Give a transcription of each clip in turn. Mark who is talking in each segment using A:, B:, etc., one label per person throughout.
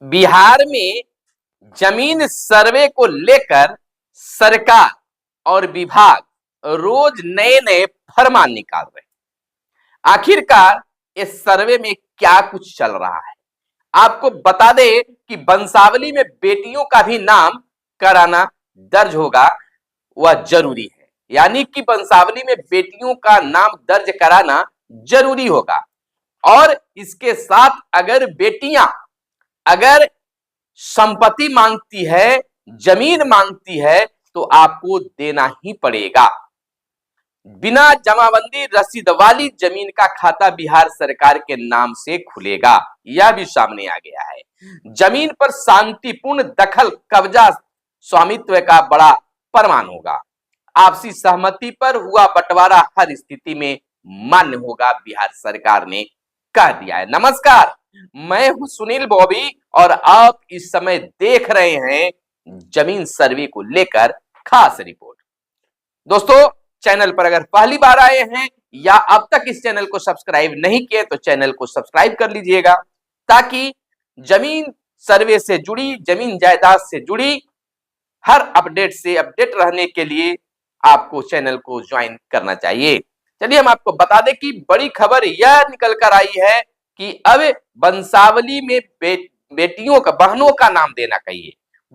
A: बिहार में जमीन सर्वे को लेकर सरकार और विभाग रोज नए नए फरमान निकाल रहे हैं। आखिरकार इस सर्वे में क्या कुछ चल रहा है, आपको बता दें कि वंशावली में बेटियों का भी नाम कराना दर्ज होगा, वह जरूरी है। यानी कि वंशावली में बेटियों का नाम दर्ज कराना जरूरी होगा। और इसके साथ अगर बेटियां अगर संपत्ति मांगती है, जमीन मांगती है, तो आपको देना ही पड़ेगा। बिना जमाबंदी रसीद वाली जमीन का खाता बिहार सरकार के नाम से खुलेगा, यह भी सामने आ गया है। जमीन पर शांतिपूर्ण दखल कब्जा स्वामित्व का बड़ा प्रमाण होगा। आपसी सहमति पर हुआ बंटवारा हर स्थिति में मान्य होगा, बिहार सरकार ने कह दिया है। नमस्कार, मैं हूं सुनील बॉबी और आप इस समय देख रहे हैं जमीन सर्वे को लेकर खास रिपोर्ट। दोस्तों, चैनल पर अगर पहली बार आए हैं या अब तक इस चैनल को सब्सक्राइब नहीं किए तो चैनल को सब्सक्राइब कर लीजिएगा, ताकि जमीन सर्वे से जुड़ी, जमीन जायदाद से जुड़ी हर अपडेट से अपडेट रहने के लिए आपको चैनल को ज्वाइन करना चाहिए। चलिए हम आपको बता दें कि बड़ी खबर यह निकल कर आई है कि अब वंशावली में बेटियों का, बहनों का नाम देना कहिए,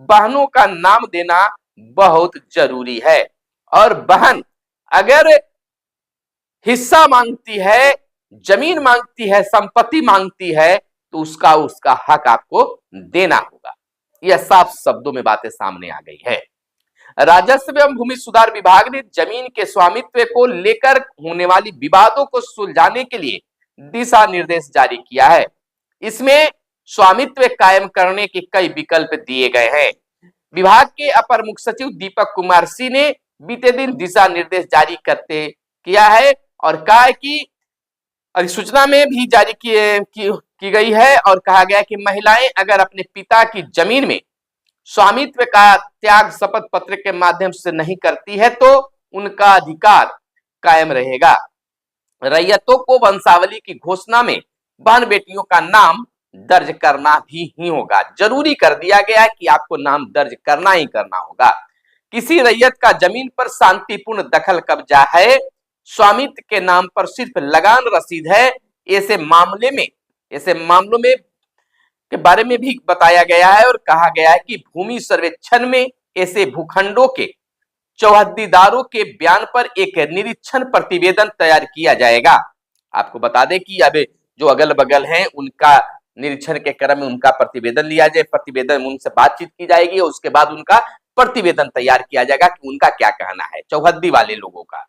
A: बहनों का नाम देना बहुत जरूरी है। और बहन अगर हिस्सा मांगती है, जमीन मांगती है, संपत्ति मांगती है, तो उसका हक आपको देना होगा। यह साफ शब्दों में बातें सामने आ गई है। राजस्व एवं भूमि सुधार विभाग ने जमीन के स्वामित्व को लेकर होने वाली विवादों को सुलझाने के लिए दिशा निर्देश जारी किया है। इसमें स्वामित्व कायम करने के कई विकल्प दिए गए हैं। विभाग के अपर मुख्य सचिव दीपक कुमार सिंह ने बीते दिन दिशा निर्देश जारी करते किया है और कहा है कि अधिसूचना में भी जारी की गई है और कहा गया कि महिलाएं अगर अपने पिता की जमीन में स्वामित्व का त्याग शपथ पत्र के माध्यम से नहीं करती है तो उनका अधिकार कायम रहेगा। रैयतों को वंशावली की घोषणा में बहन बेटियों का नाम दर्ज करना भी ही होगा। जरूरी कर दिया गया है कि आपको नाम दर्ज करना ही करना होगा। किसी रैयत का जमीन पर शांतिपूर्ण दखल कब्जा है, स्वामित्व के नाम पर सिर्फ लगान रसीद है, ऐसे मामलों में के बारे में भी बताया गया है और कहा गया है कि भूमि सर्वेक्षण में ऐसे भूखंडों के चौहद्दीदारों के बयान पर एक निरीक्षण प्रतिवेदन तैयार किया जाएगा। आपको बता दें कि अब जो अगल बगल हैं उनका निरीक्षण के क्रम में उनका प्रतिवेदन लिया जाए, प्रतिवेदन उनसे बातचीत की जाएगी और उसके बाद उनका प्रतिवेदन तैयार किया जाएगा कि उनका क्या कहना है चौहद्दी वाले लोगों का।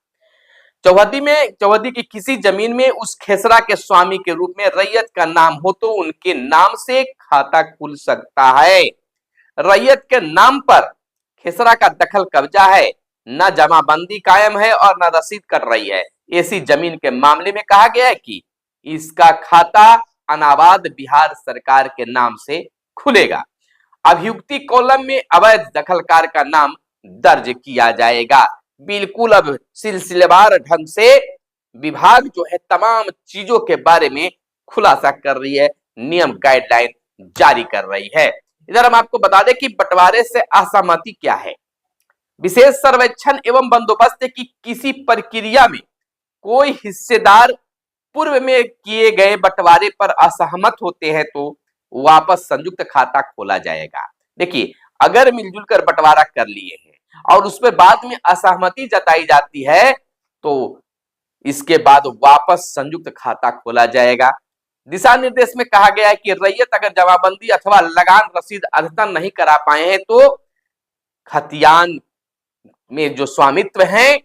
A: चौहद्दी की किसी जमीन में उस खेसरा के स्वामी के रूप में रैयत का नाम हो तो उनके नाम से खाता खुल सकता है। रैयत के नाम पर खेसरा का दखल कब्जा है, न जमाबंदी कायम है और न रसीद कट रही है, ऐसी जमीन के मामले में कहा गया है कि इसका खाता अनाबाद बिहार सरकार के नाम से खुलेगा। अभियुक्ति कॉलम में अवैध दखलकार का नाम दर्ज किया जाएगा। बिल्कुल अब सिलसिलेवार ढंग से विभाग जो है तमाम चीजों के बारे में खुलासा कर रही है, नियम गाइडलाइन जारी कर रही है। इधर हम आपको बता दें कि बंटवारे से असहमति क्या है। विशेष सर्वेक्षण एवं बंदोबस्त की किसी प्रक्रिया में कोई हिस्सेदार पूर्व में किए गए बंटवारे पर असहमत होते हैं तो वापस संयुक्त खाता खोला जाएगा। देखिए, अगर मिलजुल कर बंटवारा कर लिए हैं और उसमें बाद में असहमति जताई जाती है तो इसके बाद वापस संयुक्त खाता खोला जाएगा। दिशा निर्देश में कहा गया है कि रैयत अगर जमाबंदी अथवा लगान रसीद अद्यतन नहीं करा पाए हैं तो खतियान में जो स्वामित्व है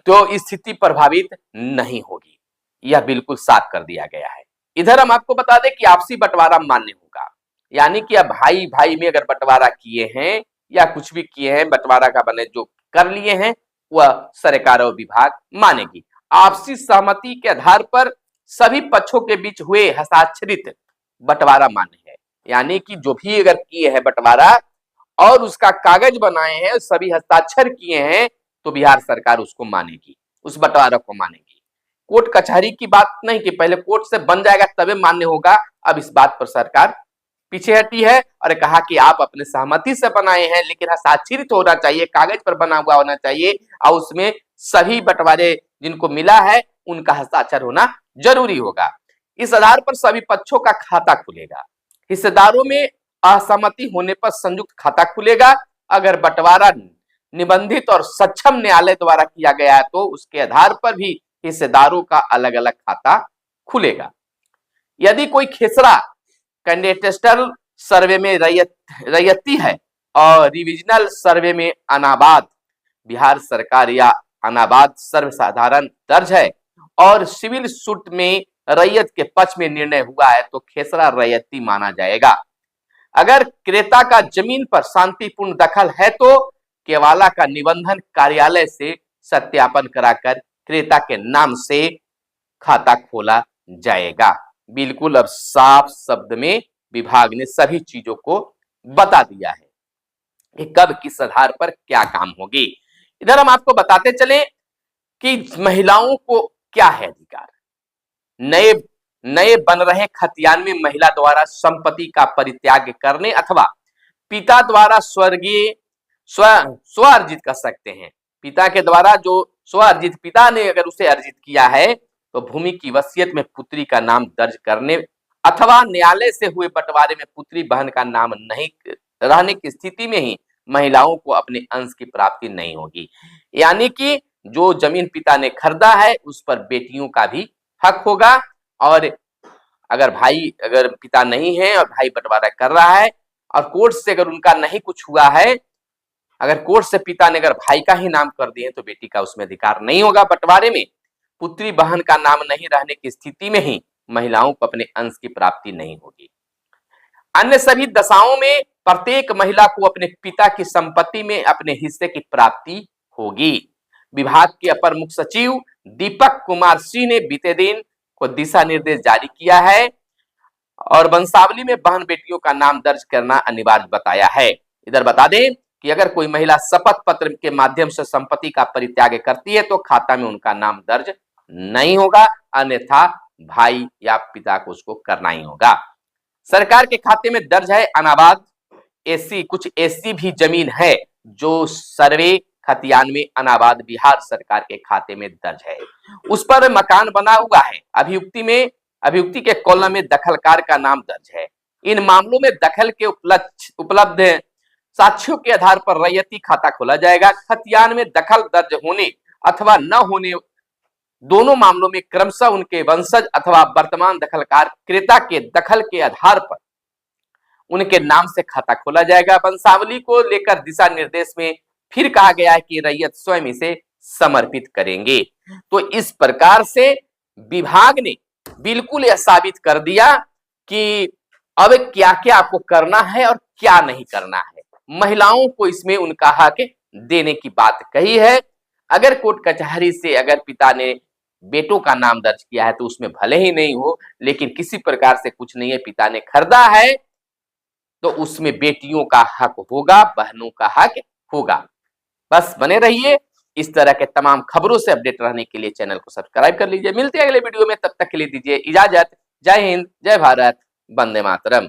A: तो स्थिति प्रभावित नहीं होगी, यह बिल्कुल साफ कर दिया गया है। इधर हम आपको बता दें कि आपसी बंटवारा मान्य होगा, यानी कि अब भाई भाई में अगर बंटवारा किए हैं या कुछ भी किए हैं, बंटवारा का बने जो कर लिए हैं वह सरकार और विभाग मानेगी। आपसी सहमति के आधार पर सभी पक्षों के बीच हुए हस्ताक्षरित बंटवारा मान्य है, यानी कि जो भी अगर किए हैं बंटवारा और उसका कागज बनाए हैं, सभी हस्ताक्षर किए हैं, तो बिहार सरकार उसको मानेगी, उस बंटवारा को मानेगी। कोर्ट कचहरी की बात नहीं कि पहले कोर्ट से बन जाएगा तबे मान्य होगा, अब इस बात पर सरकार पीछे हटी है और कहा कि आप अपने सहमति से बनाए हैं, लेकिन हस्ताक्षरित होना चाहिए, कागज पर बना हुआ होना चाहिए और उसमें सभी बंटवारे जिनको मिला है उनका हस्ताक्षर होना जरूरी होगा। इस आधार पर सभी पक्षों का खाता खुलेगा। हिस्सेदारों में असहमति होने पर संयुक्त खाता खुलेगा। अगर बंटवारा निबंधित और सक्षम न्यायालय द्वारा किया गया है तो उसके आधार पर भी हिस्सेदारों का अलग अलग खाता खुलेगा। यदि कोई खेसरा कैंडिडेटल सर्वे में रैयती है और रिविजनल सर्वे में अनाबाद बिहार सरकार या अनाबाद सर्वसाधारण दर्ज है और सिविल सूट में रैयत के पक्ष में निर्णय हुआ है तो खेसरा रैयती माना जाएगा। अगर क्रेता का जमीन पर शांतिपूर्ण दखल है तो केवाला का निबंधन कार्यालय से सत्यापन कराकर क्रेता के नाम से खाता खोला जाएगा। बिल्कुल अब साफ शब्द में विभाग ने सभी चीजों को बता दिया है कि कब किस आधार पर क्या काम होगी। इधर हम आपको बताते चले कि महिलाओं को क्या है अधिकार। नए नए बन रहे खतियान में महिला द्वारा संपत्ति का परित्याग करने अथवा पिता द्वारा स्व अर्जित कर सकते हैं। पिता के द्वारा जो स्व अर्जित, पिता ने अगर उसे अर्जित किया है तो भूमि की वसीयत में पुत्री का नाम दर्ज करने अथवा न्यायालय से हुए बंटवारे में पुत्री बहन का नाम नहीं रहने की स्थिति में ही महिलाओं को अपने अंश की प्राप्ति नहीं होगी। यानी कि जो जमीन पिता ने खरीदा है उस पर बेटियों का भी हक होगा। और अगर पिता नहीं है और भाई बंटवारा कर रहा है और कोर्ट से अगर उनका नहीं कुछ हुआ है, अगर कोर्ट से पिता ने अगर भाई का ही नाम कर दिए तो बेटी का उसमें अधिकार नहीं होगा बंटवारे में। पुत्री बहन का नाम नहीं रहने की स्थिति में ही महिलाओं को अपने अंश की प्राप्ति नहीं होगी। अन्य सभी दशाओं में प्रत्येक महिला को अपने पिता की संपत्ति में अपने हिस्से की प्राप्ति होगी। विभाग के अपर मुख्य सचिव दीपक कुमार सिंह ने बीते दिन को दिशा निर्देश जारी किया है और वंशावली में बहन बेटियों का नाम दर्ज करना अनिवार्य बताया है। इधर बता दें कि अगर कोई महिला शपथ पत्र के माध्यम से संपत्ति का परित्याग करती है तो खाता में उनका नाम दर्ज नहीं होगा, अन्यथा भाई या पिता को उसको करना ही होगा। सरकार के खाते में दर्ज है अनाबाद एसी, कुछ एसी भी जमीन है जो सर्वे खतियान में अनाबाद बिहार सरकार के खाते में दर्ज है। उस पर मकान बना हुआ है। अभियुक्ति के कॉलम में दखलकार का नाम दर्ज है। इन मामलों में दखल के उपलब्ध साक्ष्यों के आधार पर रैयती खाता खोला जाएगा। खतियान में दखल दर्ज होने अथवा न होने दोनों मामलों में क्रमशः उनके वंशज अथवा वर्तमान दखलकार क्रेता के दखल के आधार पर उनके नाम से खाता खोला जाएगा। वंशावली को लेकर दिशा निर्देश में फिर कहा गया है कि रैयत स्वयं इसे समर्पित करेंगे। तो इस प्रकार से विभाग ने बिल्कुल यह साबित कर दिया कि अब क्या क्या आपको करना है और क्या नहीं करना है। महिलाओं को इसमें उनका हक देने की बात कही है। अगर कोर्ट कचहरी से अगर पिता ने बेटों का नाम दर्ज किया है तो उसमें भले ही नहीं हो, लेकिन किसी प्रकार से कुछ नहीं है, पिता ने खरीदा है तो उसमें बेटियों का हक होगा, बहनों का हक होगा। बस बने रहिए। इस तरह के तमाम खबरों से अपडेट रहने के लिए चैनल को सब्सक्राइब कर लीजिए। मिलते हैं अगले वीडियो में, तब तक के लिए दीजिए इजाजत। जय हिंद, जय भारत, वंदे मातरम।